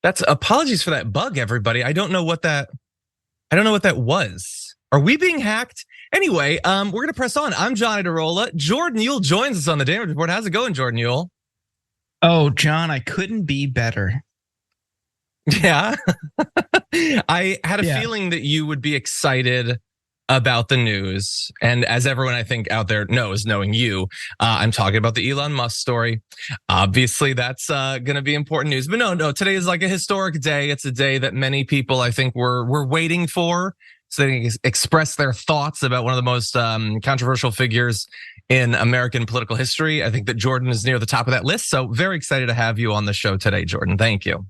That's apologies for that bug, everybody. I don't know what that was. Are we being hacked? Anyway, we're gonna press on. I'm John Iadarola. Jordan Yule joins us on the Damage Report. How's it going, Jordan Yule? Oh, John, I couldn't be better. Yeah. I had a feeling that you would be excited about the news. And as everyone I think out there knows, knowing you, I'm talking about the Elon Musk story. Obviously, that's going to be important news. But no, today is like a historic day. It's a day that many people I think were waiting for, so they can express their thoughts about one of the most controversial figures in American political history. I think that Jordan is near the top of that list. So very excited to have you on the show today, Jordan. Thank you.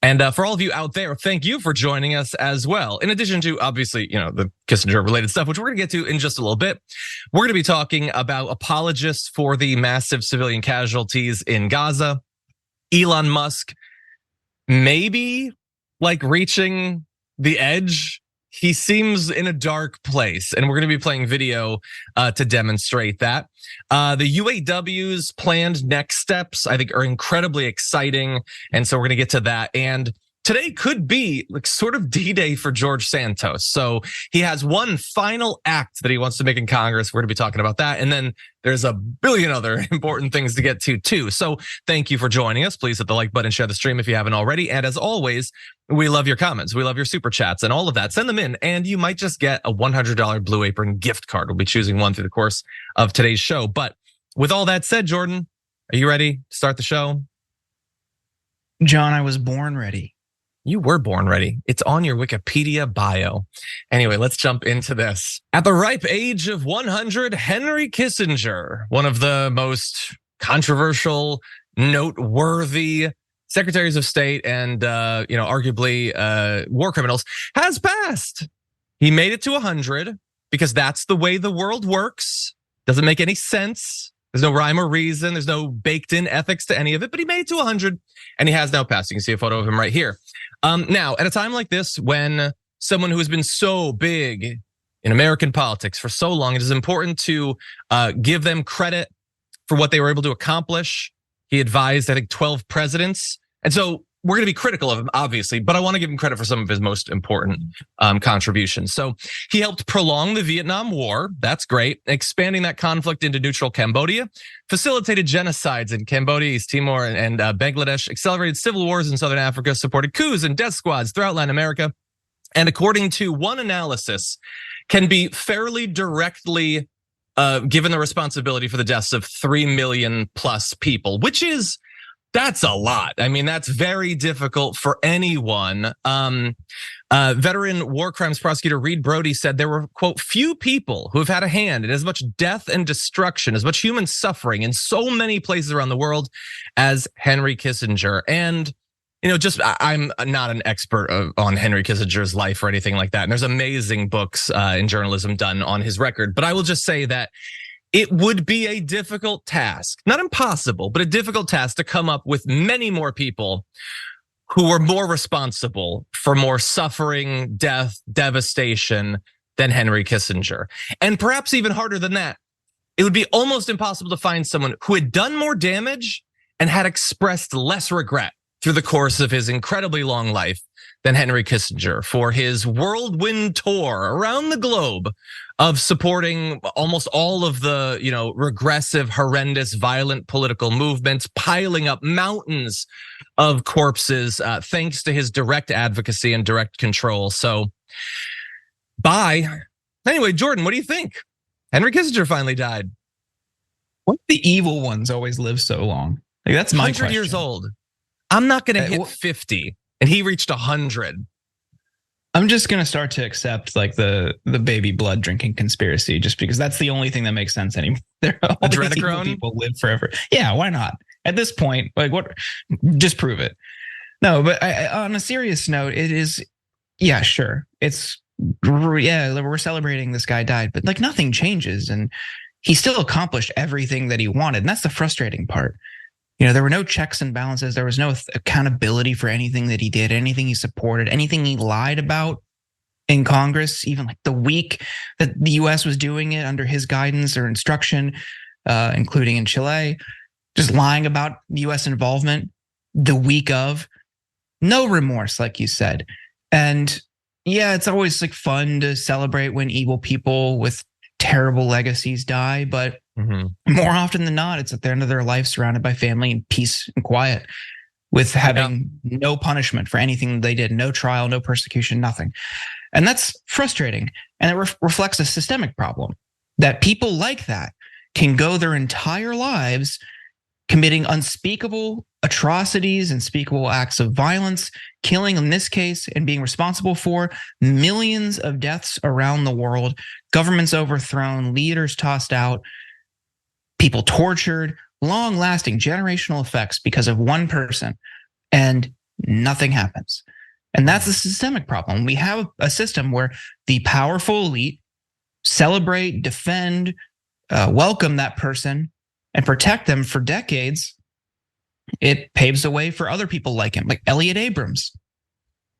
And for all of you out there, thank you for joining us as well. In addition to, obviously, the Kissinger-related stuff, which we're going to get to in just a little bit, we're going to be talking about apologists for the massive civilian casualties in Gaza, Elon Musk maybe like reaching the edge. He seems in a dark place, and we're going to be playing video to demonstrate that. The UAW's planned next steps, I think, are incredibly exciting, and so we're going to get to that. And today could be like sort of D-Day for George Santos. So he has one final act that he wants to make in Congress. We're going to be talking about that, and then there's a billion other important things to get to too. So thank you for joining us. Please hit the like button, share the stream if you haven't already. And as always, we love your comments. We love your super chats and all of that. Send them in, and you might just get a $100 Blue Apron gift card. We'll be choosing one through the course of today's show. But with all that said, Jordan, are you ready to start the show? John, I was born ready. You were born ready. It's on your Wikipedia bio. Anyway, let's jump into this. At the ripe age of 100, Henry Kissinger, one of the most controversial, noteworthy secretaries of state and arguably war criminals, has passed. He made it to 100 because that's the way the world works. Doesn't make any sense. There's no rhyme or reason. There's no baked in ethics to any of it, but he made it to 100 and he has now passed. You can see a photo of him right here. Now, at a time like this, when someone who has been so big in American politics for so long, it is important to give them credit for what they were able to accomplish. He advised, I think, 12 presidents. And so we're going to be critical of him, obviously, but I want to give him credit for some of his most important contributions. So he helped prolong the Vietnam War. That's great. Expanding that conflict into neutral Cambodia, facilitated genocides in Cambodia, East Timor, and Bangladesh, accelerated civil wars in Southern Africa, supported coups and death squads throughout Latin America. And according to one analysis, can be fairly directly given the responsibility for the deaths of 3 million plus people, that's a lot. I mean, that's very difficult for anyone. Veteran war crimes prosecutor Reed Brody said there were, quote, few people who have had a hand in as much death and destruction, as much human suffering in so many places around the world as Henry Kissinger. And, I'm not an expert on Henry Kissinger's life or anything like that. And there's amazing books in journalism done on his record. But I will just say that it would be a difficult task, not impossible, but a difficult task to come up with many more people who were more responsible for more suffering, death, devastation than Henry Kissinger. And perhaps even harder than that, it would be almost impossible to find someone who had done more damage and had expressed less regret through the course of his incredibly long life than Henry Kissinger for his whirlwind tour around the globe of supporting almost all of the, regressive, horrendous, violent political movements, piling up mountains of corpses, thanks to his direct advocacy and direct control. So, bye. Anyway, Jordan, what do you think? Henry Kissinger finally died. What the evil ones always live so long? Like, that's my 100 question. years old. I'm not going to hit 50, and he reached 100. I'm just gonna start to accept like the baby blood drinking conspiracy, just because that's the only thing that makes sense anymore. Adrenochrome? People live forever. Yeah, why not? At this point, like what? Just prove it. No, but on a serious note, it is. Yeah, sure. We're celebrating this guy died, but like nothing changes, and he still accomplished everything that he wanted, and that's the frustrating part. There were no checks and balances. There was no accountability for anything that he did, anything he supported, anything he lied about in Congress, even like the week that the US was doing it under his guidance or instruction, including in Chile, just lying about US involvement. the week of, no remorse, like you said. And yeah, it's always like fun to celebrate when evil people with terrible legacies die, but more often than not, it's at the end of their life surrounded by family and peace and quiet, with having no punishment for anything they did, no trial, no persecution, nothing. And that's frustrating. And it reflects a systemic problem that people like that can go their entire lives committing unspeakable atrocities, unspeakable acts of violence, killing in this case, and being responsible for millions of deaths around the world, governments overthrown, leaders tossed out, people tortured, long-lasting generational effects because of one person, and nothing happens. And that's a systemic problem. We have a system where the powerful elite celebrate, defend, welcome that person, and protect them for decades. It paves the way for other people like him, like Elliot Abrams.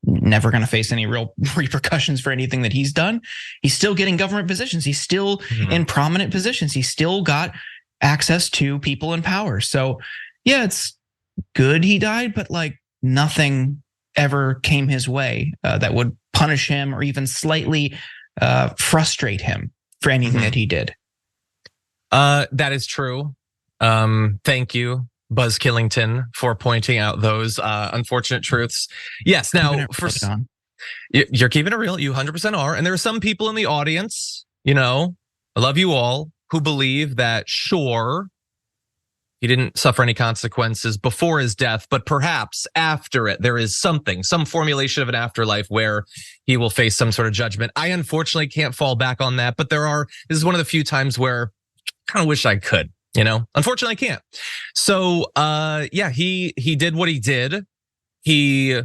Never going to face any real repercussions for anything that he's done. He's still getting government positions. He's still in prominent positions. He's still got access to people in power. So yeah, it's good he died, but like nothing ever came his way that would punish him or even slightly frustrate him for anything that he did. That is true. Thank you, Buzz Killington, for pointing out those unfortunate truths. Yes, now you're keeping it real. You 100% are. And there are some people in the audience, I love you all, who believe that sure, he didn't suffer any consequences before his death, but perhaps after it, there is some formulation of an afterlife where he will face some sort of judgment. I unfortunately can't fall back on that, but this is one of the few times where I kind of wish I could, unfortunately I can't. So, yeah, he did what he did. He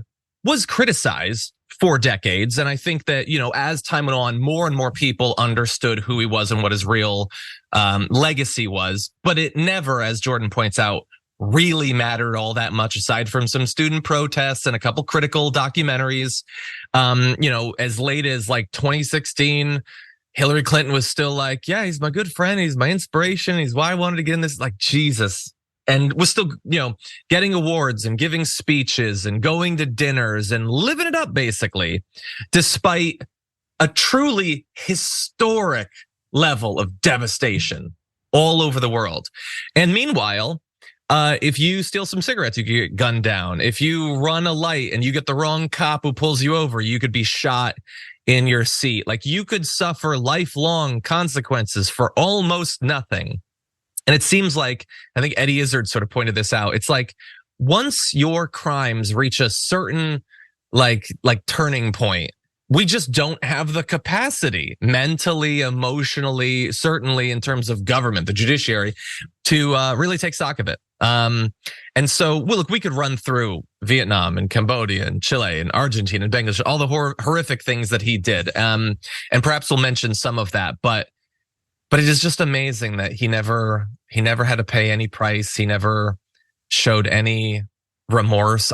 was criticized for decades. And I think that, as time went on, more and more people understood who he was and what his real legacy was. But it never, as Jordan points out, really mattered all that much, aside from some student protests and a couple critical documentaries. As late as like 2016, Hillary Clinton was still like, yeah, he's my good friend. He's my inspiration. He's why I wanted to get in this, like, Jesus. And was still, getting awards and giving speeches and going to dinners and living it up, basically, despite a truly historic level of devastation all over the world. And meanwhile, if you steal some cigarettes, you could get gunned down. If you run a light and you get the wrong cop who pulls you over, you could be shot in your seat. Like, you could suffer lifelong consequences for almost nothing. And it seems like, I think Eddie Izzard sort of pointed this out. It's like, once your crimes reach a certain like turning point, we just don't have the capacity mentally, emotionally, certainly in terms of government, the judiciary, to really take stock of it. And so, well, look, we could run through Vietnam and Cambodia and Chile and Argentina and Bangladesh, all the horrific things that he did. And perhaps we'll mention some of that, but it is just amazing that he never had to pay any price. He never showed any remorse.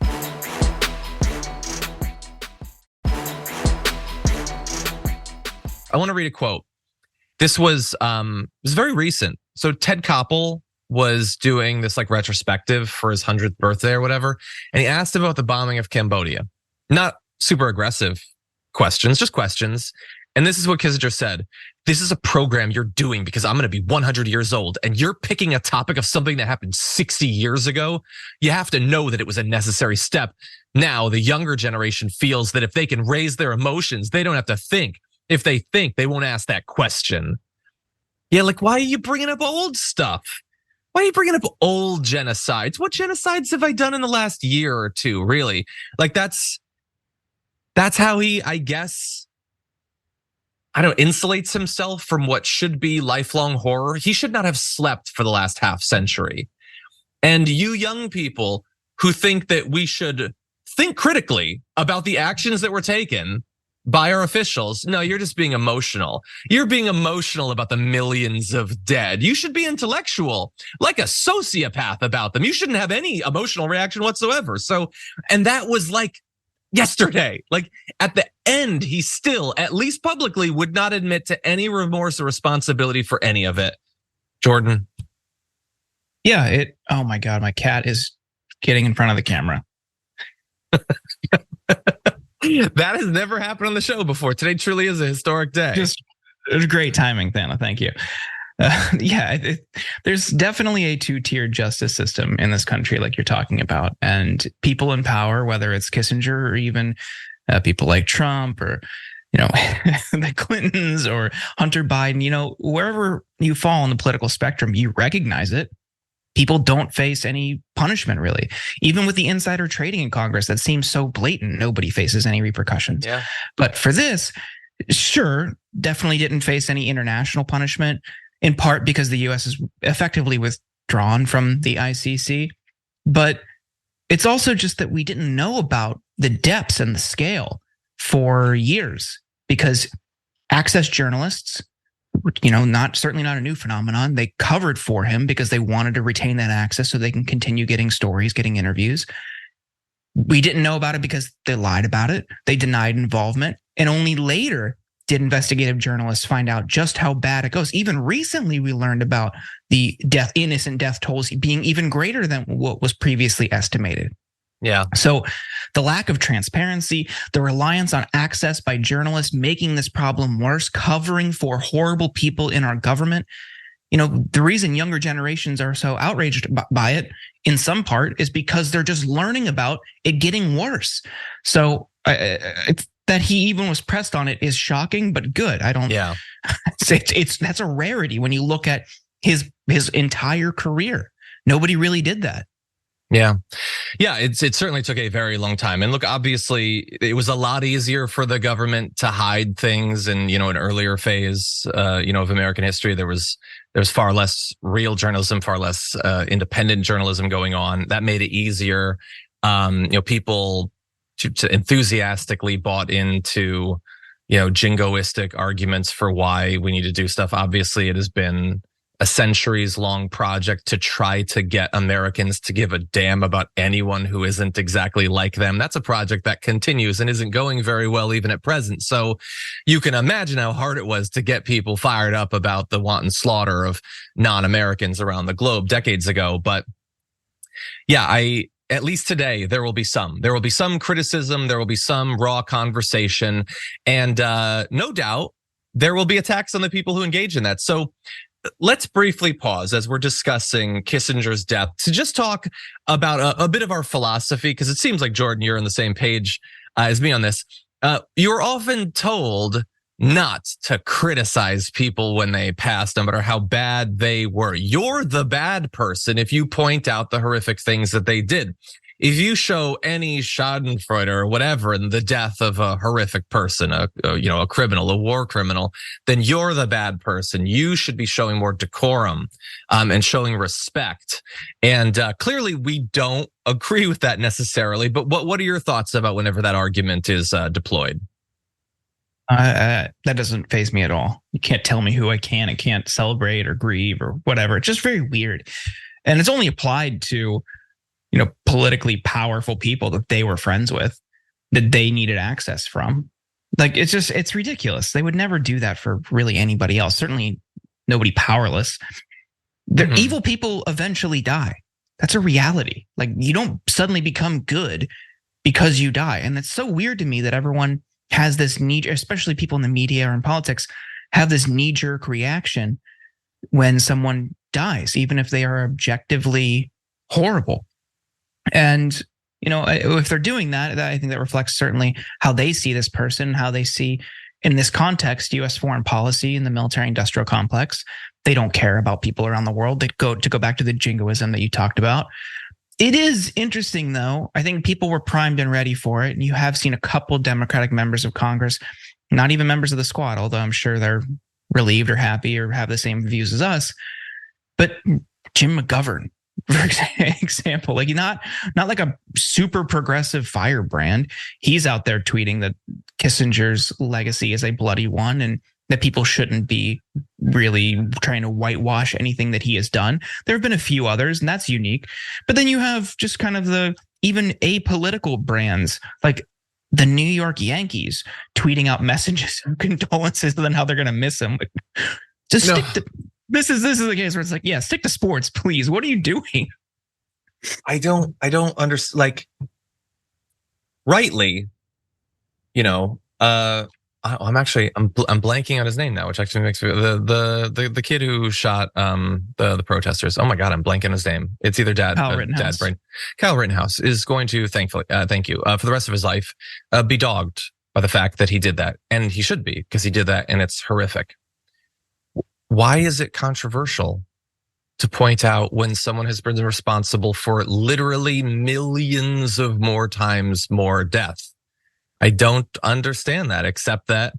I want to read a quote. This was very recent. So Ted Koppel was doing this like retrospective for his 100th birthday or whatever, and he asked about the bombing of Cambodia. Not super aggressive questions, just questions. And this is what Kissinger said. This is a program you're doing because I'm going to be 100 years old and you're picking a topic of something that happened 60 years ago. You have to know that it was a necessary step. Now, the younger generation feels that if they can raise their emotions, they don't have to think. If they think, they won't ask that question. Yeah, like, why are you bringing up old stuff? Why are you bringing up old genocides? What genocides have I done in the last year or two, really? Like, that's how he, I guess, insulates himself from what should be lifelong horror. He should not have slept for the last half century. And you young people who think that we should think critically about the actions that were taken by our officials, no, you're just being emotional. You're being emotional about the millions of dead. You should be intellectual, like a sociopath about them. You shouldn't have any emotional reaction whatsoever. So, and that was like yesterday. Like, at the end, he still, at least publicly, would not admit to any remorse or responsibility for any of it. Jordan. Yeah, oh my God, my cat is getting in front of the camera. That has never happened on the show before. Today truly is a historic day. Just great timing, Thana. Thank you. There's definitely a two-tiered justice system in this country, like you're talking about, and people in power, whether it's Kissinger or even people like Trump or the Clintons or Hunter Biden, wherever you fall on the political spectrum, you recognize it. People don't face any punishment, really. Even with the insider trading in Congress, that seems so blatant, nobody faces any repercussions. Yeah. But for this, sure, definitely didn't face any international punishment, in part because the U.S. is effectively withdrawn from the ICC. But it's also just that we didn't know about the depths and the scale for years, because Access journalists, certainly not a new phenomenon, they covered for him because they wanted to retain that access so they can continue getting stories, getting interviews. We didn't know about it because they lied about it. They denied involvement. And only later did investigative journalists find out just how bad it goes. Even recently, we learned about the innocent death tolls being even greater than what was previously estimated. Yeah. So the lack of transparency, the reliance on access by journalists making this problem worse, covering for horrible people in our government. The reason younger generations are so outraged by it in some part is because they're just learning about it getting worse. So that he even was pressed on it is shocking, but good. I don't. Yeah. That's a rarity when you look at his entire career. Nobody really did that. Yeah. It certainly took a very long time. And look, obviously, it was a lot easier for the government to hide things. And, an earlier phase, of American history, there was far less real journalism, far less independent journalism going on. That made it easier. People to enthusiastically bought into, jingoistic arguments for why we need to do stuff. Obviously, it has been a centuries-long project to try to get Americans to give a damn about anyone who isn't exactly like them. That's a project that continues and isn't going very well even at present. So you can imagine how hard it was to get people fired up about the wanton slaughter of non-Americans around the globe decades ago. But yeah, at least today, there will be some criticism, there will be some raw conversation, and no doubt there will be attacks on the people who engage in that. So let's briefly pause as we're discussing Kissinger's death to just talk about a bit of our philosophy, because it seems like, Jordan, you're on the same page as me on this. You're often told not to criticize people when they pass, no matter how bad they were. You're the bad person if you point out the horrific things that they did. If you show any schadenfreude or whatever in the death of a horrific person, a criminal, a war criminal, then you're the bad person. You should be showing more decorum and showing respect. And clearly, we don't agree with that necessarily. But what are your thoughts about whenever that argument is deployed? That doesn't faze me at all. You can't tell me who I can't celebrate or grieve or whatever. It's just very weird, and it's only applied to politically powerful people that they were friends with, that they needed access from. Like, it's ridiculous. They would never do that for really anybody else. Certainly nobody powerless. The evil people eventually die. That's a reality. Like, you don't suddenly become good because you die. And it's so weird to me that everyone has this knee, especially people in the media or in politics, have this knee-jerk reaction when someone dies, even if they are objectively horrible. And, if they're doing that, I think that reflects certainly how they see this person, how they see, in this context, U.S. foreign policy and the military-industrial complex. They don't care about people around the world. They go back to the jingoism that you talked about. It is interesting, though. I think people were primed and ready for it. And you have seen a couple Democratic members of Congress, not even members of the squad, although I'm sure they're relieved or happy or have the same views as us. But Jim McGovern, for example, like not like a super progressive firebrand. He's out there tweeting that Kissinger's legacy is a bloody one and that people shouldn't be really trying to whitewash anything that he has done. There have been a few others, and that's unique. But then you have just kind of the even apolitical brands like the New York Yankees tweeting out messages of condolences and then how they're going to miss him. Just stick to. This is the case where it's like, yeah, stick to sports, please. What are you doing? I don't understand. Like, rightly, you know, I'm blanking on his name now, which actually makes me the kid who shot the protesters. Oh my god, I'm blanking on his name. It's either Kyle Dad Rittenhouse. Brain. Kyle Rittenhouse is going to thank you for the rest of his life be dogged by the fact that he did that, and he should be, because he did that, and it's horrific. Why is it controversial to point out when someone has been responsible for literally millions of more times more death? I don't understand that, except that,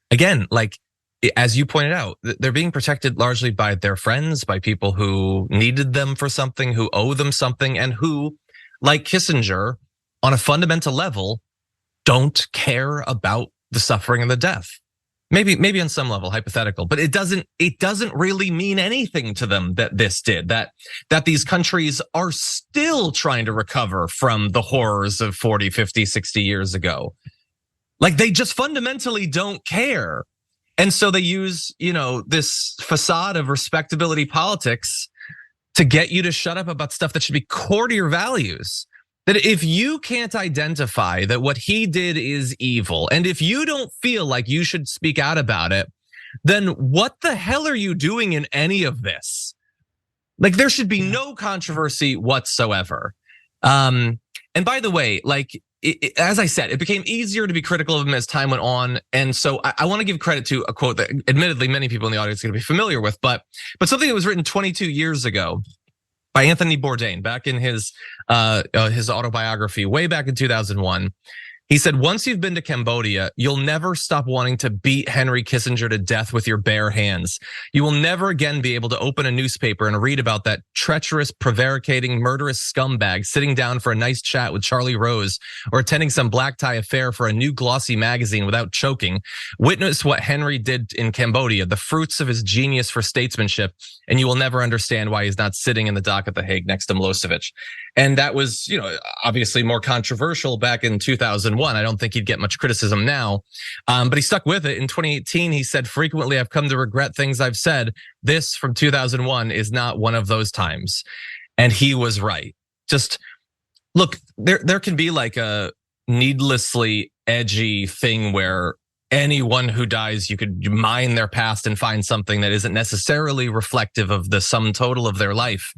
again, like, as you pointed out, they're being protected largely by their friends, by people who needed them for something, who owe them something, and who, like Kissinger, on a fundamental level, don't care about the suffering and the death. Maybe on some level, hypothetical, but it doesn't really mean anything to them that this did, that these countries are still trying to recover from the horrors of 40, 50, 60 years ago. Like, they just fundamentally don't care. And so they use, this facade of respectability politics to get you to shut up about stuff that should be core to your values. That if you can't identify that what he did is evil, and if you don't feel like you should speak out about it, then what the hell are you doing in any of this? Like, there should be no controversy whatsoever. And by the way, like, as I said, it became easier to be critical of him as time went on. And so I want to give credit to a quote that admittedly many people in the audience are going to be familiar with, but something that was written 22 years ago by Anthony Bourdain back in his autobiography way back in 2001. He said, once you've been to Cambodia, you'll never stop wanting to beat Henry Kissinger to death with your bare hands. You will never again be able to open a newspaper and read about that treacherous, prevaricating, murderous scumbag sitting down for a nice chat with Charlie Rose or attending some black tie affair for a new glossy magazine without choking. Witness what Henry did in Cambodia, the fruits of his genius for statesmanship, and you will never understand why he's not sitting in the dock at The Hague next to Milosevic. And that was, obviously more controversial back in 2001. I don't think he'd get much criticism now, but he stuck with it. In 2018, he said, frequently, I've come to regret things I've said. This from 2001 is not one of those times. And he was right. Just look, there can be like a needlessly edgy thing where anyone who dies, you could mine their past and find something that isn't necessarily reflective of the sum total of their life.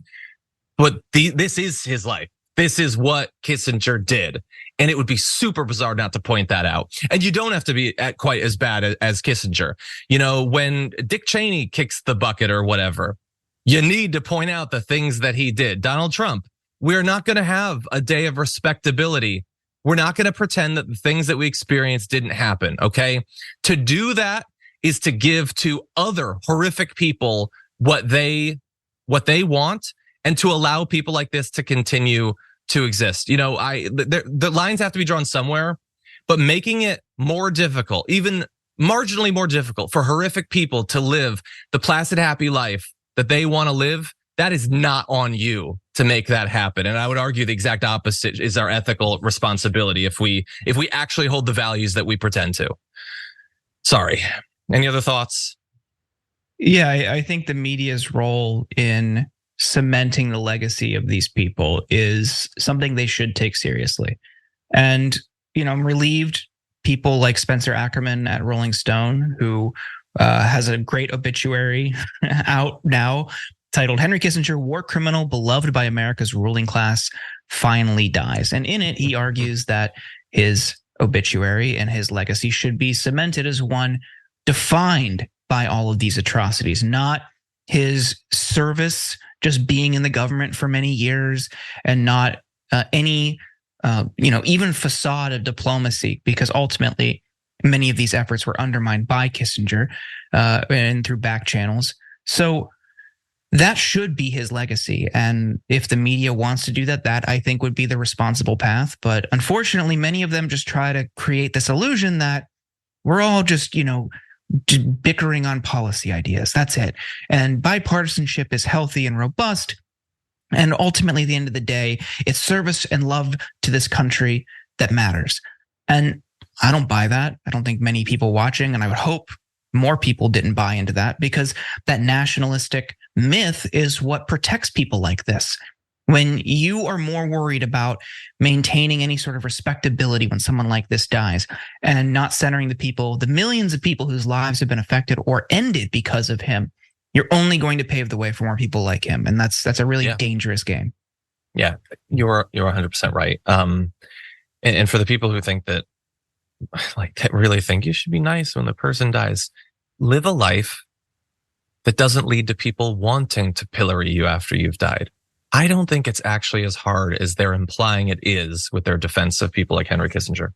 But this is his life. This is what Kissinger did. And it would be super bizarre not to point that out. And you don't have to be quite as bad as Kissinger. When Dick Cheney kicks the bucket or whatever, you need to point out the things that he did. Donald Trump, we're not going to have a day of respectability. We're not going to pretend that the things that we experienced didn't happen, okay? To do that is to give to other horrific people what they want, and to allow people like this to continue to exist. The lines have to be drawn somewhere, but making it more difficult, even marginally more difficult for horrific people to live the placid, happy life that they want to live, that is not on you to make that happen. And I would argue the exact opposite is our ethical responsibility if we actually hold the values that we pretend to. Sorry. Any other thoughts? Yeah, I think the media's role in cementing the legacy of these people is something they should take seriously. And, I'm relieved people like Spencer Ackerman at Rolling Stone, who has a great obituary out now titled Henry Kissinger, War Criminal, Beloved by America's Ruling Class, Finally Dies. And in it, he argues that his obituary and his legacy should be cemented as one defined by all of these atrocities, not his service, just being in the government for many years, and not any, even facade of diplomacy, because ultimately many of these efforts were undermined by Kissinger and through back channels. So that should be his legacy. And if the media wants to do that, that I think would be the responsible path. But unfortunately, many of them just try to create this illusion that we're all just, bickering on policy ideas. That's it. And bipartisanship is healthy and robust. And ultimately, at the end of the day, it's service and love to this country that matters. And I don't buy that. I don't think many people watching, and I would hope more people didn't buy into that, because that nationalistic myth is what protects people like this. When you are more worried about maintaining any sort of respectability when someone like this dies and not centering the people, the millions of people whose lives have been affected or ended because of him, you're only going to pave the way for more people like him. And that's a really dangerous game. Yeah, you're 100% right. And for the people who think that, that really think you should be nice when the person dies, live a life that doesn't lead to people wanting to pillory you after you've died. I don't think it's actually as hard as they're implying it is with their defense of people like Henry Kissinger.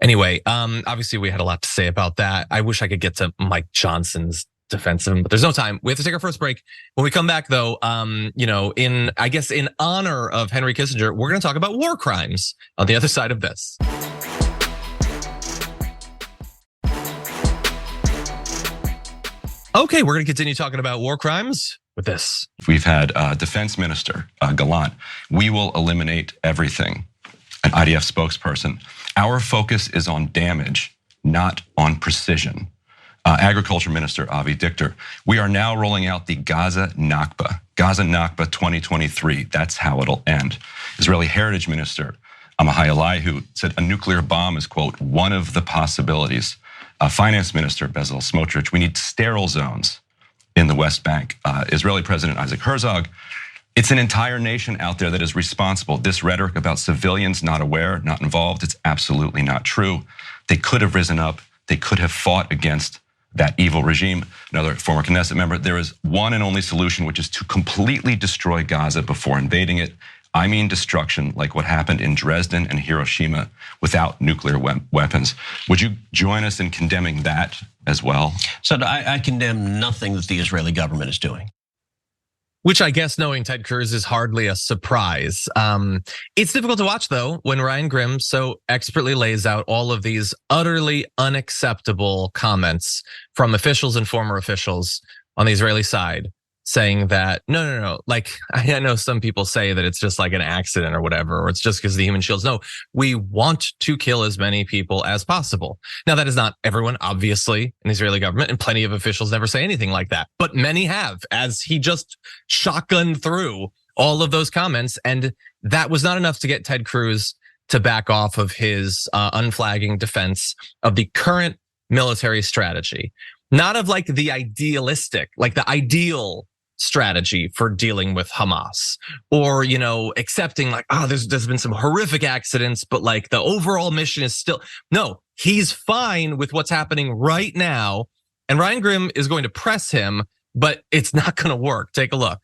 Anyway, obviously we had a lot to say about that. I wish I could get to Mike Johnson's defense of him, but there's no time. We have to take our first break. When we come back though, in honor of Henry Kissinger, we're going to talk about war crimes on the other side of this. Okay, we're going to continue talking about war crimes with this. We've had Defense Minister Gallant. We will eliminate everything. An IDF spokesperson. Our focus is on damage, not on precision. Agriculture Minister Avi Dichter. We are now rolling out the Gaza Nakba. Gaza Nakba 2023. That's how it'll end. Israeli Heritage Minister Amahai Eliyahu said a nuclear bomb is, quote, one of the possibilities. Finance Minister Bezalel Smotrich. We need sterile zones in the West Bank. Israeli President Isaac Herzog. It's an entire nation out there that is responsible. This rhetoric about civilians not aware, not involved, it's absolutely not true. They could have risen up. They could have fought against that evil regime. Another former Knesset member, there is one and only solution, which is to completely destroy Gaza before invading it. I mean destruction, like what happened in Dresden and Hiroshima without nuclear weapons. Would you join us in condemning that as well? So I condemn nothing that the Israeli government is doing. Which I guess, knowing Ted Cruz, is hardly a surprise. It's difficult to watch though when Ryan Grimm so expertly lays out all of these utterly unacceptable comments from officials and former officials on the Israeli side, saying that no. Like, I know some people say that it's just like an accident or whatever, or it's just because of the human shields. No, we want to kill as many people as possible. Now, that is not everyone, obviously, in the Israeli government, and plenty of officials never say anything like that, but many have, as he just shotgunned through all of those comments. And that was not enough to get Ted Cruz to back off of his unflagging defense of the current military strategy, not of like the idealistic, like the ideal strategy for dealing with Hamas, or accepting like, there's been some horrific accidents, but like the overall mission is still. No, he's fine with what's happening right now, and Ryan Grimm is going to press him, but it's not going to work. Take a look.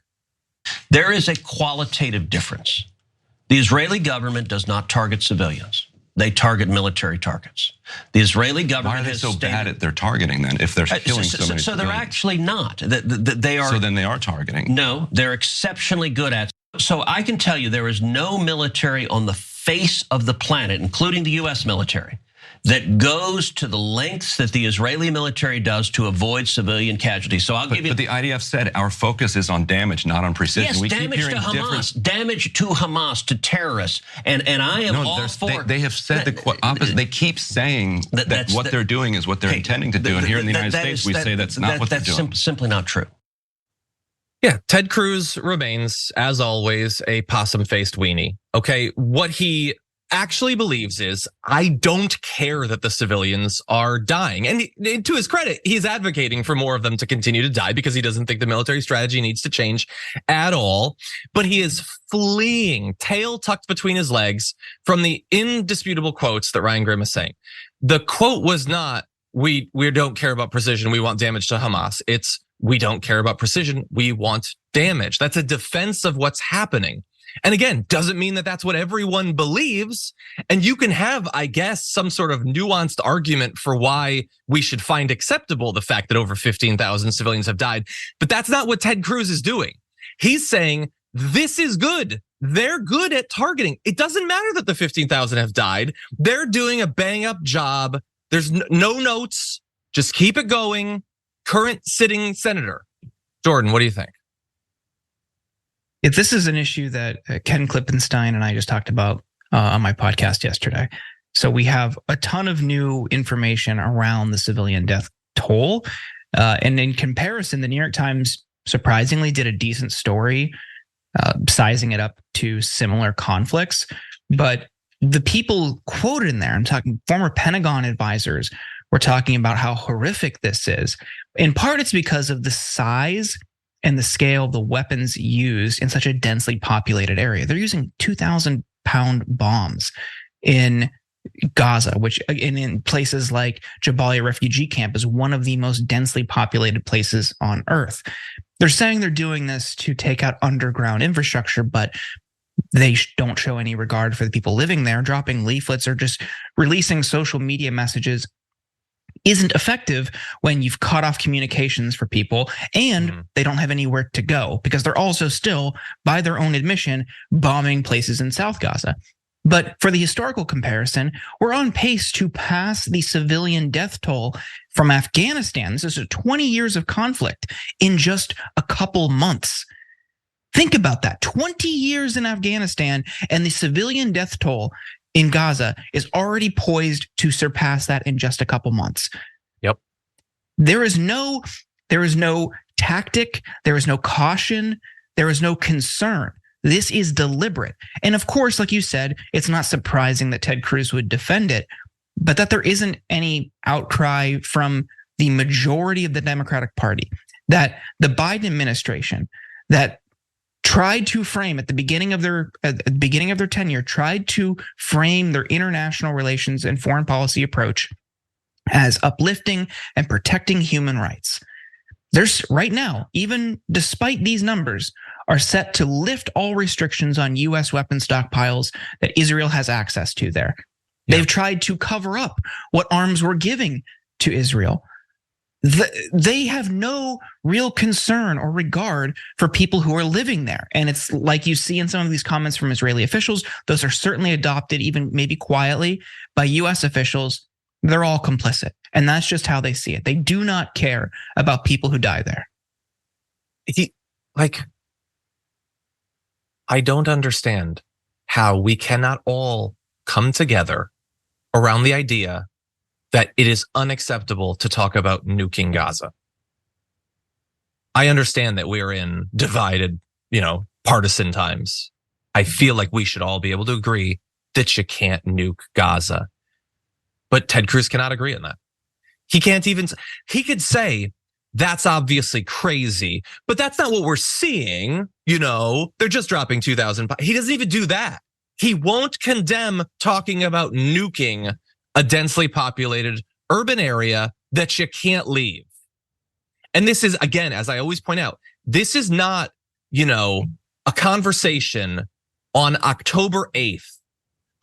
There is a qualitative difference. The Israeli government does not target civilians. They target military targets. The Israeli government Why are they so bad at their targeting then? If they're killing so many so they're actually not. They are. So then they are targeting. No, they're exceptionally good at. So I can tell you there is no military on the face of the planet, including the US military, that goes to the lengths that the Israeli military does to avoid civilian casualties. So But the IDF said our focus is on damage, not on precision. Yes, we damage keep hearing to Hamas, damage to Hamas, to terrorists, and I am all for. They have said the opposite. They keep saying that what they're doing is what they're intending to do, and here in the United States, we say that's not what they're doing. That's simply not true. Yeah, Ted Cruz remains, as always, a possum-faced weenie. Okay, what he actually believes is, I don't care that the civilians are dying. And to his credit, he's advocating for more of them to continue to die because he doesn't think the military strategy needs to change at all. But he is fleeing, tail tucked between his legs, from the indisputable quotes that Ryan Grimm is saying. The quote was not, we don't care about precision, we want damage to Hamas. It's, we don't care about precision, we want damage. That's a defense of what's happening. And again, doesn't mean that that's what everyone believes. And you can have, I guess, some sort of nuanced argument for why we should find acceptable the fact that over 15,000 civilians have died. But that's not what Ted Cruz is doing. He's saying this is good. They're good at targeting. It doesn't matter that the 15,000 have died. They're doing a bang up job. There's no notes. Just keep it going. Current sitting senator. Jordan, what do you think? If this is an issue that Ken Klippenstein and I just talked about on my podcast yesterday. So we have a ton of new information around the civilian death toll. And in comparison, the New York Times surprisingly did a decent story sizing it up to similar conflicts. But the people quoted in there, I'm talking former Pentagon advisors, were talking about how horrific this is. In part, it's because of the size and the scale of the weapons used in such a densely populated area. They're using 2,000-pound bombs in Gaza, which in places like Jabalia refugee camp is one of the most densely populated places on earth. They're saying they're doing this to take out underground infrastructure, but they don't show any regard for the people living there. Dropping leaflets or just releasing social media messages isn't effective when you've cut off communications for people and they don't have anywhere to go, because they're also still, by their own admission, bombing places in South Gaza. But for the historical comparison, we're on pace to pass the civilian death toll from Afghanistan. This is 20 years of conflict in just a couple months. Think about that. 20 years in Afghanistan, and the civilian death toll in Gaza is already poised to surpass that in just a couple months. Yep. There is no tactic, there is no caution, there is no concern. This is deliberate. And of course, like you said, it's not surprising that Ted Cruz would defend it, but that there isn't any outcry from the majority of the Democratic Party, that the Biden administration that tried to frame at the beginning of their tenure, tried to frame their international relations and foreign policy approach as uplifting and protecting human rights. There's right now, even despite these numbers, are set to lift all restrictions on U.S. weapon stockpiles that Israel has access to there. Yeah. They've tried to cover up what arms we're giving to Israel. They have no real concern or regard for people who are living there. And it's like you see in some of these comments from Israeli officials, those are certainly adopted, even maybe quietly, by US officials. They're all complicit. And that's just how they see it. They do not care about people who die there. I don't understand how we cannot all come together around the idea that it is unacceptable to talk about nuking Gaza. I understand that we're in divided, partisan times. I feel like we should all be able to agree that you can't nuke Gaza. But Ted Cruz cannot agree on that. He could say, that's obviously crazy, but that's not what we're seeing. They're just dropping 2,000. He doesn't even do that. He won't condemn talking about nuking a densely populated urban area that you can't leave. And this is, again, as I always point out, this is not, a conversation on October 8th,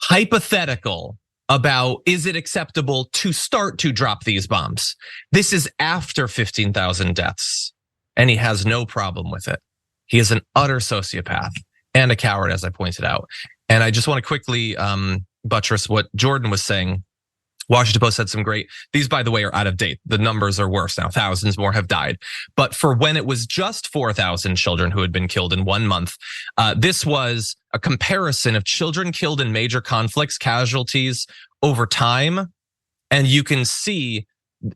hypothetical about, is it acceptable to start to drop these bombs? This is after 15,000 deaths, and he has no problem with it. He is an utter sociopath and a coward, as I pointed out. And I just want to quickly buttress what Jordan was saying. Washington Post had some these, by the way, are out of date. The numbers are worse now. Thousands more have died. But for when it was just 4,000 children who had been killed in 1 month, this was a comparison of children killed in major conflicts, casualties over time. And you can see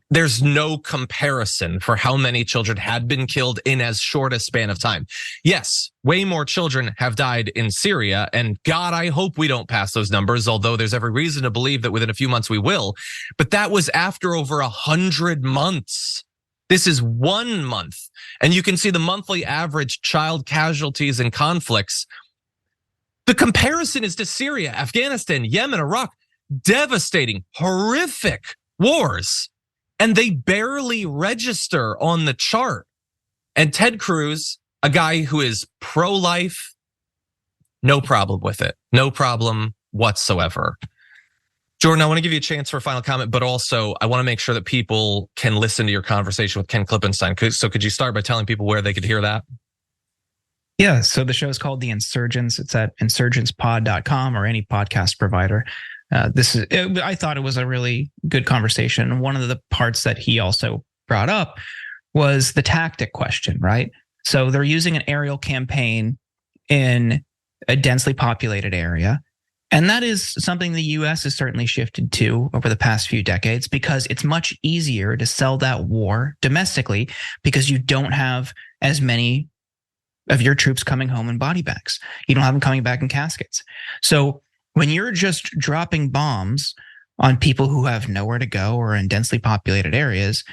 there's no comparison for how many children had been killed in as short a span of time. Yes, way more children have died in Syria, and God, I hope we don't pass those numbers, although there's every reason to believe that within a few months we will. But that was after over 100 months. This is 1 month. And you can see the monthly average child casualties in conflicts. The comparison is to Syria, Afghanistan, Yemen, Iraq. Devastating, horrific wars. And they barely register on the chart. And Ted Cruz, a guy who is pro-life, no problem with it. No problem whatsoever. Jordan, I want to give you a chance for a final comment, but also I want to make sure that people can listen to your conversation with Ken Klippenstein. So could you start by telling people where they could hear that? Yeah, so the show is called The Insurgents. It's at insurgentspod.com or any podcast provider. I thought it was a really good conversation. One of the parts that he also brought up was the tactic question, right? So they're using an aerial campaign in a densely populated area. And that is something the US has certainly shifted to over the past few decades, because it's much easier to sell that war domestically because you don't have as many of your troops coming home in body bags. You don't have them coming back in caskets. So when you're just dropping bombs on people who have nowhere to go or in densely populated areas,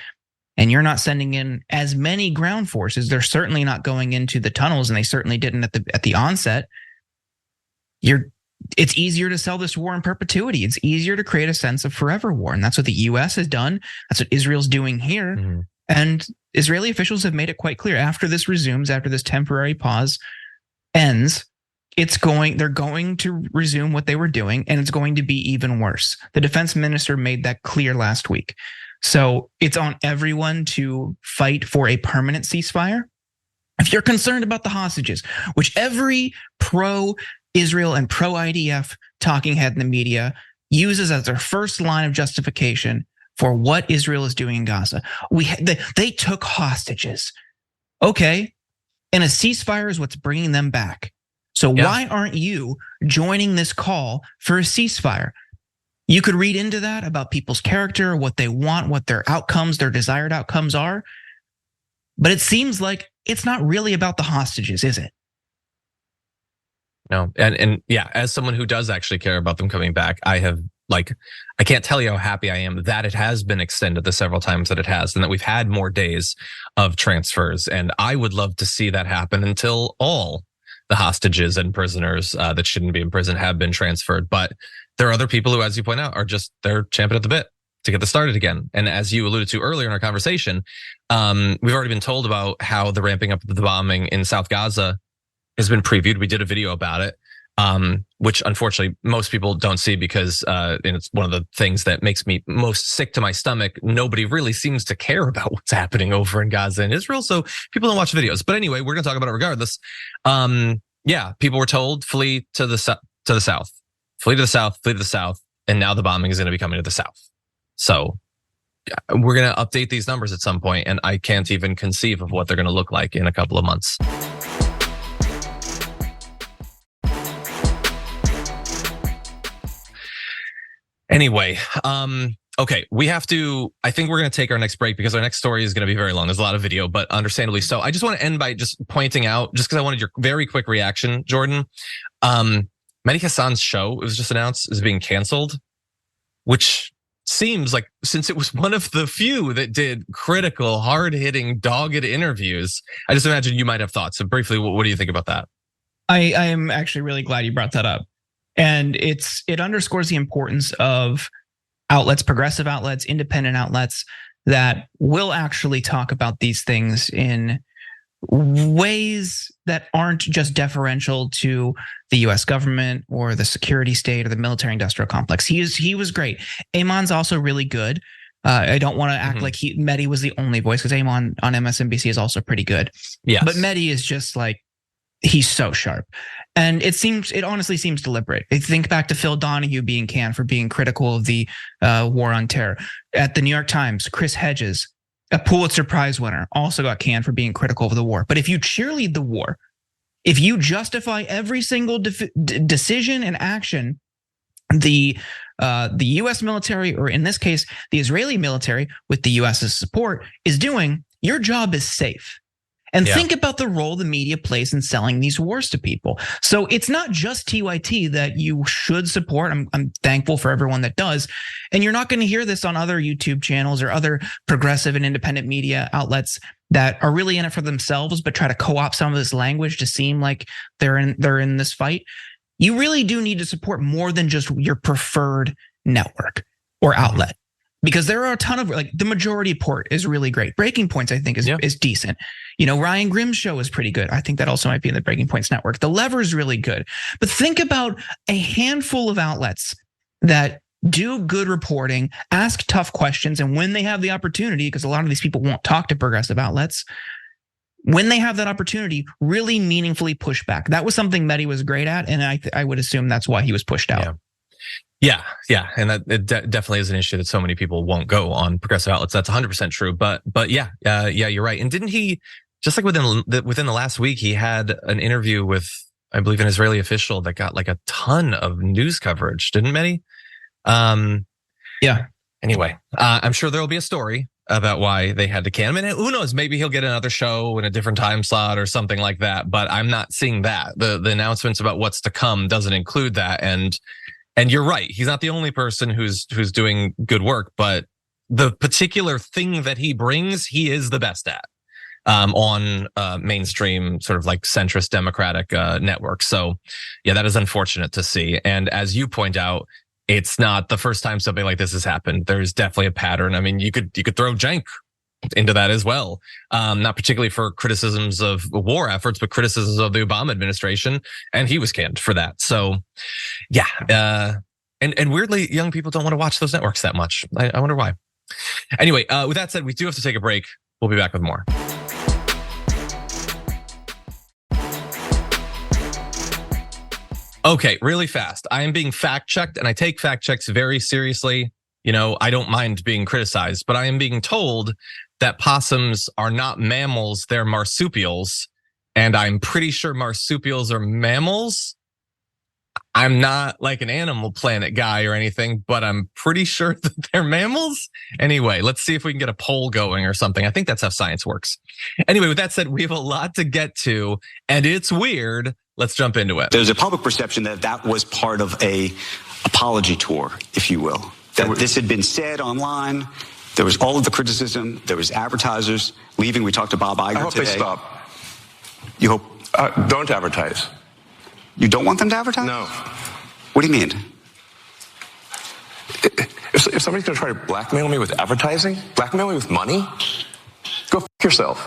and you're not sending in as many ground forces, they're certainly not going into the tunnels, and they certainly didn't at the onset. It's easier to sell this war in perpetuity. It's easier to create a sense of forever war. And that's what the US has done. That's what Israel's doing here. Mm-hmm. And Israeli officials have made it quite clear after this resumes, after this temporary pause ends, they're going to resume what they were doing, and it's going to be even worse. The defense minister made that clear last week. So it's on everyone to fight for a permanent ceasefire. If you're concerned about the hostages, which every pro-Israel and pro-IDF talking head in the media uses as their first line of justification for what Israel is doing in Gaza. They took hostages. Okay, and a ceasefire is what's bringing them back. So why aren't you joining this call for a ceasefire? You could read into that about people's character, what they want, what their outcomes, their desired outcomes are. But it seems like it's not really about the hostages, is it? No, and yeah, as someone who does actually care about them coming back, I can't tell you how happy I am that it has been extended the several times that it has, and that we've had more days of transfers. And I would love to see that happen until all the hostages and prisoners that shouldn't be in prison have been transferred. But there are other people who, as you point out, they're champing at the bit to get this started again. And as you alluded to earlier in our conversation, we've already been told about how the ramping up of the bombing in South Gaza has been previewed. We did a video about it, which unfortunately most people don't see because and it's one of the things that makes me most sick to my stomach. Nobody really seems to care about what's happening over in Gaza and Israel, so people don't watch videos. But anyway, we're going to talk about it regardless. People were told flee to the south, flee to the south, and now the bombing is going to be coming to the south. So we're going to update these numbers at some point, and I can't even conceive of what they're going to look like in a couple of months. Anyway, okay, I think we're going to take our next break because our next story is going to be very long. There's a lot of video, but understandably so. I just want to end by just pointing out, just because I wanted your very quick reaction, Jordan. Mehdi Hassan's show, it was just announced, is being canceled, which seems like, since it was one of the few that did critical, hard-hitting, dogged interviews, I just imagine you might have thoughts. So briefly, what do you think about that? I am actually really glad you brought that up. And it underscores the importance of outlets, progressive outlets, independent outlets that will actually talk about these things in ways that aren't just deferential to the US government or the security state or the military industrial complex. He was great. Ayman's also really good. I don't want to act like Mehdi was the only voice, because Ayman on MSNBC is also pretty good. Yeah, but Mehdi is just like, he's so sharp. And it honestly seems deliberate. I think back to Phil Donahue being canned for being critical of the war on terror. At the New York Times, Chris Hedges, a Pulitzer Prize winner, also got canned for being critical of the war. But if you cheerlead the war, if you justify every single decision and action the US military, or in this case, the Israeli military with the US's support, is doing, your job is safe. And think about the role the media plays in selling these wars to people. So it's not just TYT that you should support. I'm thankful for everyone that does. And you're not going to hear this on other YouTube channels or other progressive and independent media outlets that are really in it for themselves, but try to co-opt some of this language to seem like they're in this fight. You really do need to support more than just your preferred network or outlet. Because there are a ton of, like, the Majority Report is really great. Breaking Points, I think, is decent. You know, Ryan Grimm's show is pretty good. I think that also might be in the Breaking Points network. The Lever is really good. But think about a handful of outlets that do good reporting, ask tough questions, and when they have the opportunity, because a lot of these people won't talk to progressive outlets, when they have that opportunity, really meaningfully push back. That was something Mehdi was great at, and I would assume that's why he was pushed out. Yeah, and that it definitely is an issue that so many people won't go on progressive outlets. That's 100% true. But yeah, you're right. And didn't he, just like within the last week, he had an interview with, I believe, an Israeli official that got like a ton of news coverage, didn't Mehdi? Yeah. Anyway, I'm sure there will be a story about why they had to can him. And who knows, maybe he'll get another show in a different time slot or something like that. But I'm not seeing that. The announcements about what's to come doesn't include that. And you're right. He's not the only person who's doing good work, but the particular thing that he brings, he is the best at on mainstream sort of like centrist Democratic network. So yeah, that is unfortunate to see. And as you point out, it's not the first time something like this has happened. There's definitely a pattern. I mean, you could throw Cenk into that as well. Not particularly for criticisms of war efforts, but criticisms of the Obama administration, and he was canned for that. So, yeah. And weirdly, young people don't want to watch those networks that much. I wonder why. Anyway, with that said, we do have to take a break. We'll be back with more. Okay, really fast. I am being fact checked, and I take fact checks very seriously. You know, I don't mind being criticized, but I am being told that possums are not mammals, they're marsupials. And I'm pretty sure marsupials are mammals. I'm not like an Animal Planet guy or anything, but I'm pretty sure that they're mammals. Anyway, let's see if we can get a poll going or something. I think that's how science works. Anyway, with that said, we have a lot to get to, and it's weird. Let's jump into it. There's a public perception that that was part of a apology tour, if you will. That this had been said online. There was all of the criticism. There was advertisers leaving. We talked to Bob Iger today. I hope they stop. You hope? Don't advertise. You don't want them to advertise? No. What do you mean? If somebody's going to try to blackmail me with advertising, blackmail me with money, go f*** yourself.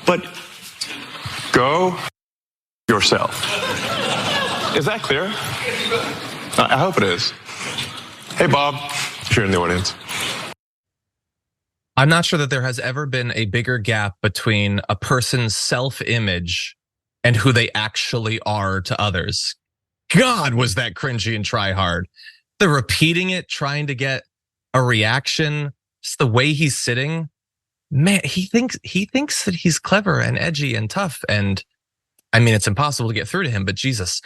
But go yourself. Is that clear? I hope it is. Hey, Bob, if you're in the audience. I'm not sure that there has ever been a bigger gap between a person's self-image and who they actually are to others. God, was that cringy and try hard. The repeating it, trying to get a reaction, just the way he's sitting. Man, he thinks that he's clever and edgy and tough, and I mean, it's impossible to get through to him, but Jesus.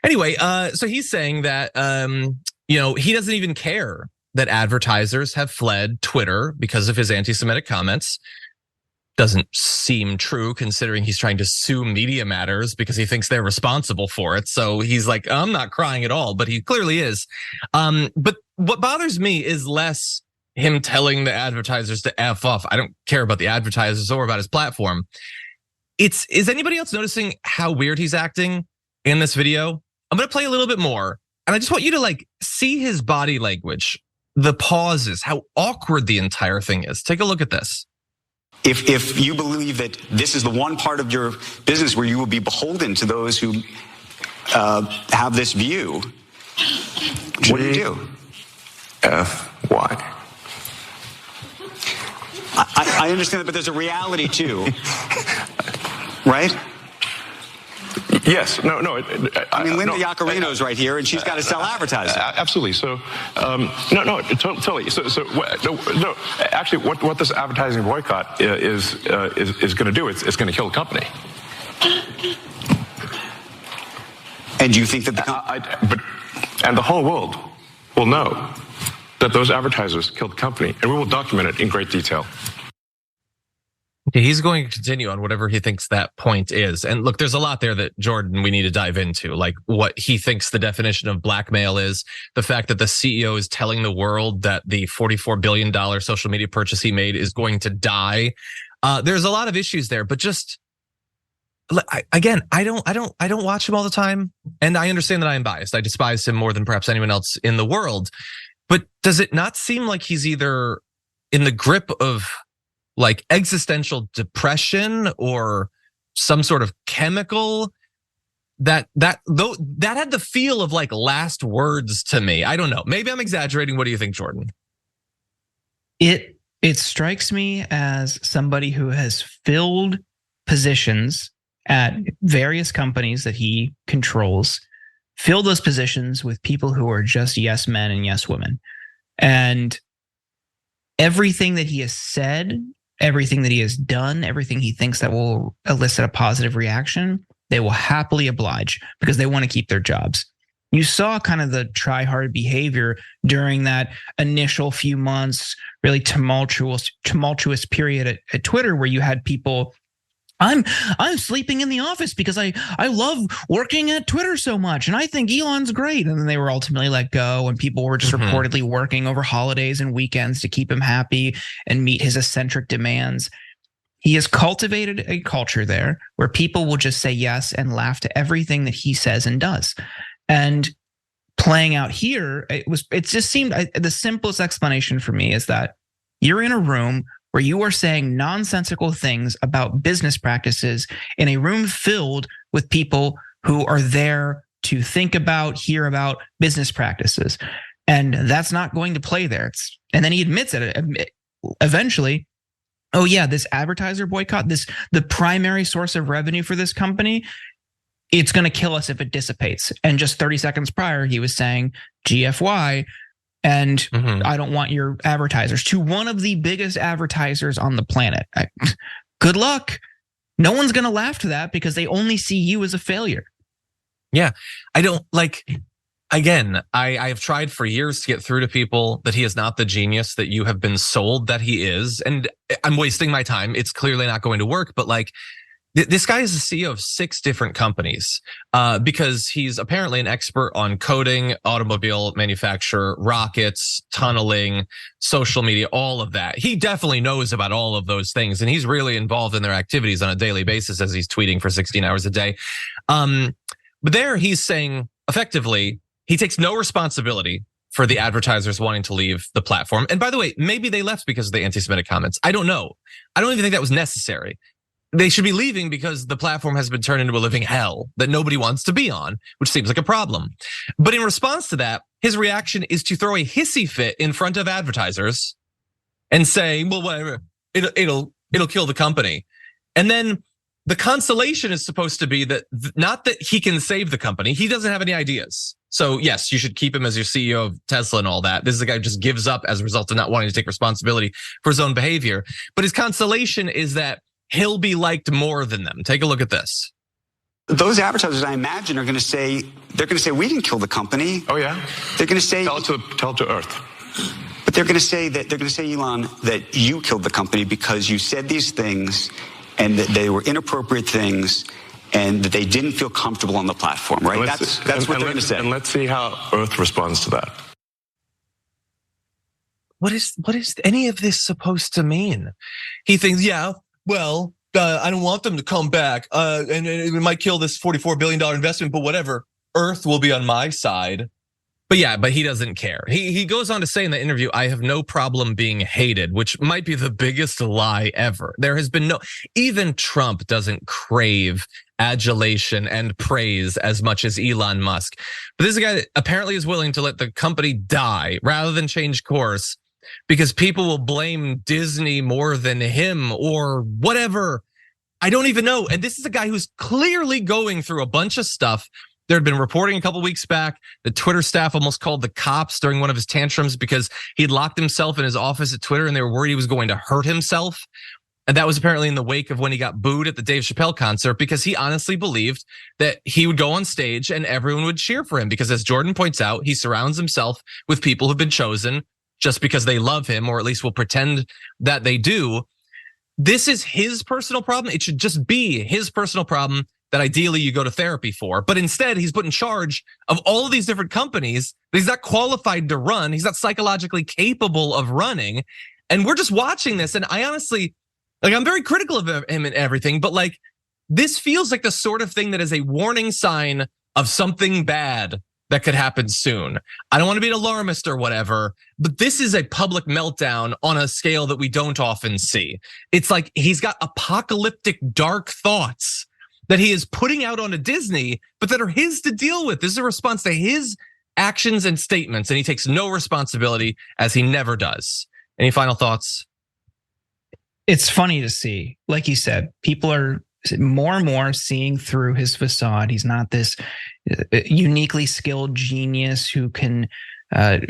Anyway, so he's saying that he doesn't even care that advertisers have fled Twitter because of his anti-Semitic comments. Doesn't seem true considering he's trying to sue Media Matters because he thinks they're responsible for it. So he's like, I'm not crying at all, but he clearly is. But what bothers me is less him telling the advertisers to F off. I don't care about the advertisers or about his platform. Is anybody else noticing how weird he's acting in this video? I'm going to play a little bit more, and I just want you to like see his body language, the pauses, how awkward the entire thing is. Take a look at this. if you believe that this is the one part of your business where you will be beholden to those who have this view, what do you do? F-Y. I understand that, but there's a reality too, right? Yes. No. I mean, Linda Yaccarino's right here, and she's got to sell advertising. Absolutely. So, totally. No. Actually, what this advertising boycott is going to do? It's going to kill the company. And do you think that and the whole world will know that those advertisers killed the company, and we will document it in great detail. Okay, he's going to continue on whatever he thinks that point is. And look, there's a lot there that, Jordan, we need to dive into, like what he thinks the definition of blackmail is, the fact that the CEO is telling the world that the $44 billion social media purchase he made is going to die. There's a lot of issues there, but just again, I don't watch him all the time, and I understand that I am biased. I despise him more than perhaps anyone else in the world. But does it not seem like he's either in the grip of like existential depression or some sort of chemical that had the feel of like last words to me? I don't know. Maybe I'm exaggerating. What do you think, Jordan? It strikes me as somebody who has filled positions at various companies that he controls, fill those positions with people who are just yes men and yes women. And everything that he has said, everything that he has done, everything he thinks that will elicit a positive reaction, they will happily oblige because they want to keep their jobs. You saw kind of the try-hard behavior during that initial few months, really tumultuous period at Twitter, where you had people, I'm sleeping in the office because I love working at Twitter so much, and I think Elon's great. And then they were ultimately let go, and people were just reportedly working over holidays and weekends to keep him happy and meet his eccentric demands. He has cultivated a culture there where people will just say yes and laugh to everything that he says and does. And playing out here, it just seemed, the simplest explanation for me is that you're in a room where you are saying nonsensical things about business practices in a room filled with people who are there to think about, hear about business practices. And that's not going to play there. And then he admits it eventually. Oh yeah, this advertiser boycott, the primary source of revenue for this company, it's going to kill us if it dissipates. And just 30 seconds prior, he was saying GFY, and I don't want your advertisers, to one of the biggest advertisers on the planet. Good luck. No one's going to laugh to that because they only see you as a failure. Yeah, I don't like. Again, I have tried for years to get through to people that he is not the genius that you have been sold that he is. And I'm wasting my time. It's clearly not going to work. But like, this guy is the CEO of 6 different companies because he's apparently an expert on coding, automobile manufacture, rockets, tunneling, social media, all of that. He definitely knows about all of those things. And he's really involved in their activities on a daily basis as he's tweeting for 16 hours a day. But there he's saying effectively, he takes no responsibility for the advertisers wanting to leave the platform. And by the way, maybe they left because of the anti-Semitic comments. I don't know. I don't even think that was necessary. They should be leaving because the platform has been turned into a living hell that nobody wants to be on, which seems like a problem. But in response to that, his reaction is to throw a hissy fit in front of advertisers and say, well, whatever, it'll kill the company. And then the consolation is supposed to be that not that he can save the company. He doesn't have any ideas. So yes, you should keep him as your CEO of Tesla and all that. This is a guy who just gives up as a result of not wanting to take responsibility for his own behavior. But his consolation is that he'll be liked more than them. Take a look at this. Those advertisers, I imagine, are going to say, we didn't kill the company. Oh yeah? They're going to say, tell it to Earth. But they're going to say, Elon, that you killed the company because you said these things and that they were inappropriate things and that they didn't feel comfortable on the platform, right? That's what they're going to say. And let's see how Earth responds to that. What is any of this supposed to mean? He thinks, yeah, well, I don't want them to come back, and it might kill this $44 billion investment, but whatever. Earth will be on my side. But he doesn't care. He goes on to say in the interview, I have no problem being hated, which might be the biggest lie ever. There has been even Trump doesn't crave adulation and praise as much as Elon Musk. But this is a guy that apparently is willing to let the company die rather than change course because people will blame Disney more than him or whatever. I don't even know. And this is a guy who's clearly going through a bunch of stuff. There had been reporting a couple weeks back that Twitter staff almost called the cops during one of his tantrums because he'd locked himself in his office at Twitter and they were worried he was going to hurt himself. And that was apparently in the wake of when he got booed at the Dave Chappelle concert because he honestly believed that he would go on stage and everyone would cheer for him. Because as Jordan points out, he surrounds himself with people who've been chosen just because they love him, or at least will pretend that they do. This is his personal problem. It should just be his personal problem that ideally you go to therapy for. But instead, he's put in charge of all of these different companies that he's not qualified to run. He's not psychologically capable of running. And we're just watching this. And I honestly, I'm very critical of him and everything, but this feels like the sort of thing that is a warning sign of something bad that could happen soon. I don't want to be an alarmist or whatever, but this is a public meltdown on a scale that we don't often see. It's like he's got apocalyptic dark thoughts that he is putting out onto Disney, but that are his to deal with. This is a response to his actions and statements, and he takes no responsibility, as he never does. Any final thoughts? It's funny to see, like you said, people are more and more seeing through his facade. He's not this uniquely skilled genius who can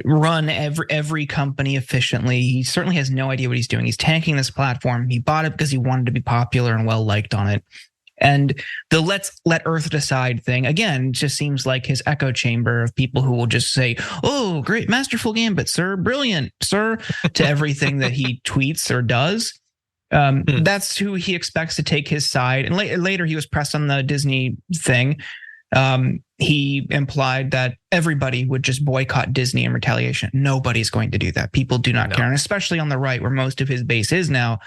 run every company efficiently. He certainly has no idea what he's doing. He's tanking this platform. He bought it because he wanted to be popular and well liked on it. And the let's let Earth decide thing, again, just seems like his echo chamber of people who will just say, oh, great, masterful gambit, sir, brilliant, sir, to everything that he tweets or does. That's who he expects to take his side. And later he was pressed on the Disney thing. He implied that everybody would just boycott Disney in retaliation. Nobody's going to do that. People do not care. And especially on the right, where most of his base is now,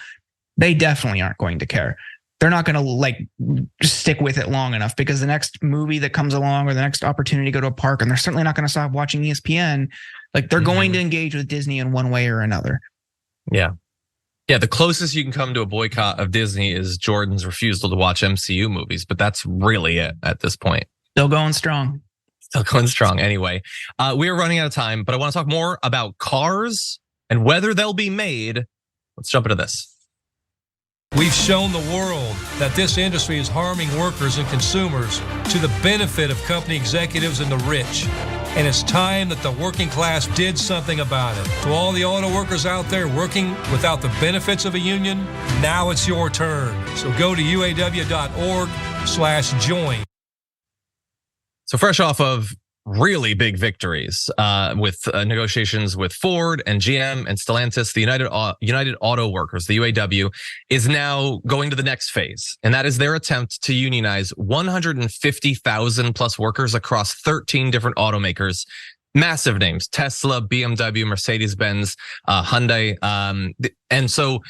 they definitely aren't going to care. They're not going to just stick with it long enough, because the next movie that comes along or the next opportunity to go to a park, and they're certainly not going to stop watching ESPN. They're going to engage with Disney in one way or another. Yeah. Yeah, the closest you can come to a boycott of Disney is Jordan's refusal to watch MCU movies, but that's really it at this point. Still going strong. Still going strong. Anyway, we are running out of time, but I want to talk more about cars and whether they'll be made. Let's jump into this. We've shown the world that this industry is harming workers and consumers to the benefit of company executives and the rich. And it's time that the working class did something about it. To all the auto workers out there working without the benefits of a union, now it's your turn. So go to uaw.org/join. So fresh off of really big victories with negotiations with Ford and GM and Stellantis, the United Auto Workers, the UAW, is now going to the next phase. And that is their attempt to unionize 150,000 plus workers across 13 different automakers. Massive names: Tesla, BMW, Mercedes-Benz, Hyundai. And so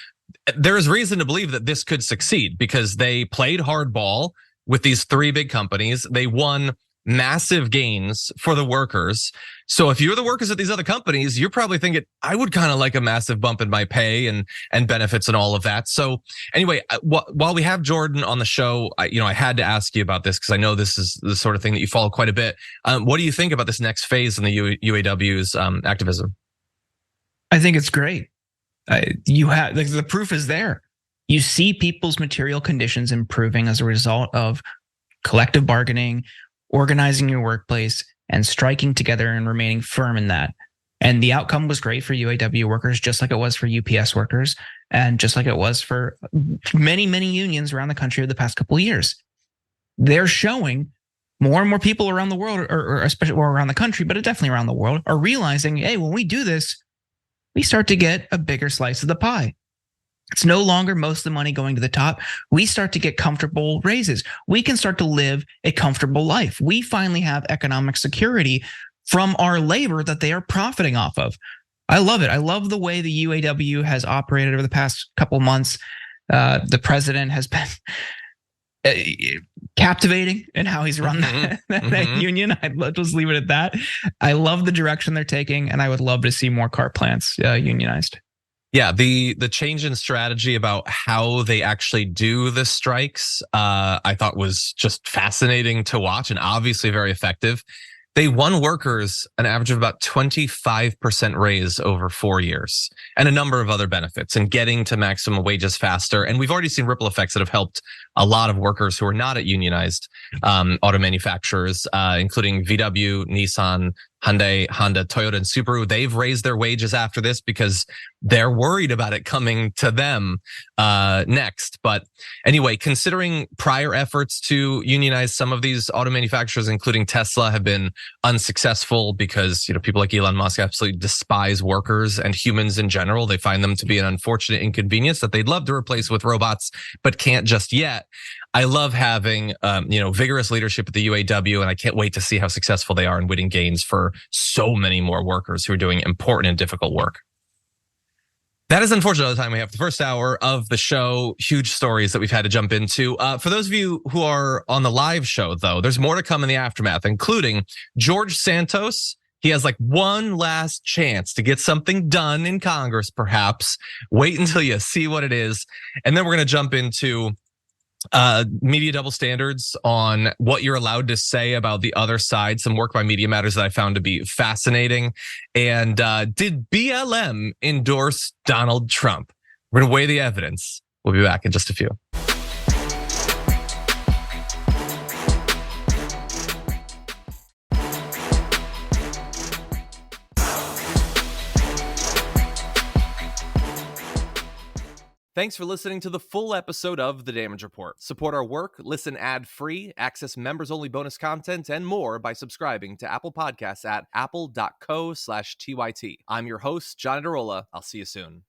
there is reason to believe that this could succeed, because they played hardball with these three big companies. They won massive gains for the workers. So if you're the workers at these other companies, you're probably thinking, I would kind of like a massive bump in my pay and benefits and all of that. So anyway, while we have Jordan on the show, I had to ask you about this, because I know this is the sort of thing that you follow quite a bit. What do you think about this next phase in the UAW's activism? I think it's great. You have the proof is there. You see people's material conditions improving as a result of collective bargaining, organizing your workplace, and striking together and remaining firm in that. And the outcome was great for UAW workers, just like it was for UPS workers, and just like it was for many, many unions around the country over the past couple of years. They're showing more and more people around the world, or especially around the country, but definitely around the world, are realizing, hey, when we do this, we start to get a bigger slice of the pie. It's no longer most of the money going to the top. We start to get comfortable raises. We can start to live a comfortable life. We finally have economic security from our labor that they are profiting off of. I love it. I love the way the UAW has operated over the past couple months. The president has been captivating in how he's run that union. I'd just leave it at that. I love the direction they're taking, and I would love to see more car plants unionized. Yeah, the change in strategy about how they actually do the strikes, I thought was just fascinating to watch, and obviously very effective. They won workers an average of about 25% raise over 4 years, and a number of other benefits, and getting to maximum wages faster. And we've already seen ripple effects that have helped a lot of workers who are not at unionized auto manufacturers, including VW, Nissan, Hyundai, Honda, Toyota, and Subaru. They've raised their wages after this because they're worried about it coming to them next. But anyway, considering prior efforts to unionize some of these auto manufacturers, including Tesla, have been unsuccessful because people like Elon Musk absolutely despise workers and humans in general. They find them to be an unfortunate inconvenience that they'd love to replace with robots, but can't just yet. I love having vigorous leadership at the UAW, and I can't wait to see how successful they are in winning gains for so many more workers who are doing important and difficult work. That is unfortunately the time we have for the first hour of the show. Huge stories that we've had to jump into. For those of you who are on the live show, though, there's more to come in the aftermath, including George Santos. He has one last chance to get something done in Congress, perhaps. Wait until you see what it is. And then we're going to jump into media double standards on what you're allowed to say about the other side. Some work by Media Matters that I found to be fascinating. And did BLM endorse Donald Trump? We're going to weigh the evidence. We'll be back in just a few. Thanks for listening to the full episode of The Damage Report. Support our work, listen ad-free, access members-only bonus content, and more by subscribing to Apple Podcasts at apple.co/TYT. I'm your host, John Iadarola. I'll see you soon.